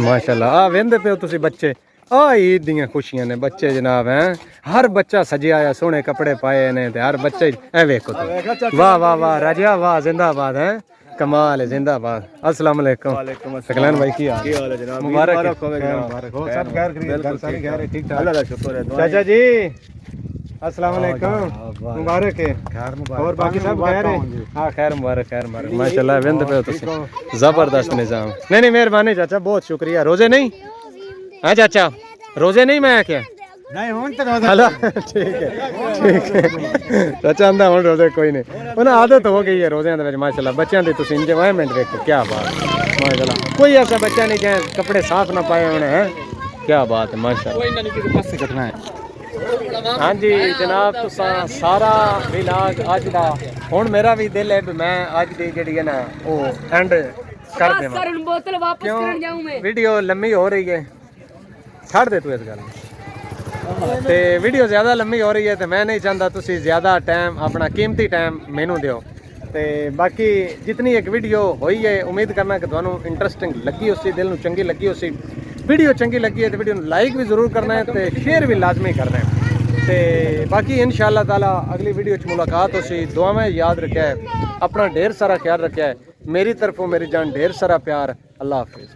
ਮਾਸ਼ਾਅੱਲਾ ਆ ਵੇਂਦੇ ਪਿਓ ਤੁਸੀਂ ਬੱਚੇ ਆ ਈਦ ਦੀਆਂ ਖੁਸ਼ੀਆਂ ਨੇ ਬੱਚੇ ਜਨਾਬ ਹੈ ਹਰ ਬੱਚਾ ਸਜਿਆ ਆ ਸੋਹਣੇ ਕੱਪੜੇ ਪਾਏ ਨੇ ਤੇ ਹਰ ਬੱਚੇ ਇਹ ਵੇਖੋ ਵਾਹ ਵਾਹ ਵਾਹ ਰਾਜਾ ਵਾਹ ਜ਼ਿੰਦਾਬਾਦ ਹੈ कमाल है जिंदाबाद। अस्सलाम वालेकुम। सकलैन भाई की हाल है जनाब? मुबारक हो मुबारक हो। सब खैर खैरियत, घर सारे खैर है, ठीक ठाक? अल्लाह का शुक्र है। चाचा जी अस्सलाम वालेकुम। मुबारक है और बाकी सब खैर है? हाँ खैर मुबारक माशाल्लाह। विंद पे तुम जबरदस्त निजाम। नहीं मेहरबानी चाचा, बहुत शुक्रिया। रोजे नहीं? हाँ चाचा रोजे नहीं? मैं क्या नहीं हूं तो रोजा। हेलो ठीक है चाचा आंदा हुन रोजे कोई नहीं, उन्हें आदत हो गई है रोज़िਆਂ ਦੇ ਵਿੱਚ माशाल्लाह। बच्चों ਦੀ ਤੁਸੀਂ एंजॉयमेंट देखो, क्या बात माशाल्लाह। कोई ऐसा बच्चा नहीं कि कपड़े साफ ना पाए होने हैं, क्या बात है माशाल्लाह। कोई ना नहीं किसी पास से कटना है। हाँ जी जनाब, तुसा सारा विलाग अज दा हुन मेरा भी दिल है भी मैं अज दी जेहड़ी है ना वो एंड कर देवां। बोतल वापस क्यों वीडियो लंबी हो रही है, छड़ दे तू इस गल ਤੇ ਵੀਡੀਓ ਜ਼ਿਆਦਾ ਲੰਮੀ ਹੋ ਰਹੀ ਹੈ ਤੇ ਮੈਂ ਨਹੀਂ ਚਾਹੁੰਦਾ ਤੁਸੀਂ ਜ਼ਿਆਦਾ ਟਾਈਮ ਆਪਣਾ ਕੀਮਤੀ ਟਾਈਮ ਮੈਨੂੰ ਦਿਓ। ਤੇ ਬਾਕੀ ਜਿਤਨੀ ਇੱਕ ਵੀਡੀਓ ਹੋਈ ਹੈ ਉਮੀਦ ਕਰਨਾ ਕਿ ਤੁਹਾਨੂੰ ਇੰਟਰਸਟਿੰਗ ਲੱਗੀ ਹੋਸੀ, ਦਿਲ ਨੂੰ ਚੰਗੀ ਲੱਗੀ ਹੋਸੀ। ਵੀਡੀਓ ਚੰਗੀ ਲੱਗੀ ਹੈ ਤੇ ਵੀਡੀਓ ਨੂੰ ਲਾਈਕ ਵੀ ਜ਼ਰੂਰ ਕਰਨਾ ਹੈ ਤੇ ਸ਼ੇਅਰ ਵੀ ਲਾਜ਼ਮੀ ਕਰਨਾ ਹੈ। ਤੇ ਬਾਕੀ ਇਨਸ਼ਾਅੱਲਾ ਤਾਲਾ ਅਗਲੀ ਵੀਡੀਓ 'ਚ ਮੁਲਾਕਾਤ ਹੋਸੀ। ਦੁਆਵਾਂ ਯਾਦ ਰੱਖਿਆ, ਆਪਣਾ ਢੇਰ ਸਾਰਾ ਖਿਆਲ ਰੱਖਿਆ। ਮੇਰੀ ਤਰਫੋਂ ਮੇਰੀ ਜਾਨ ਢੇਰ ਸਾਰਾ ਪਿਆਰ। ਅੱਲਾਹ ਹਾਫਿਜ਼।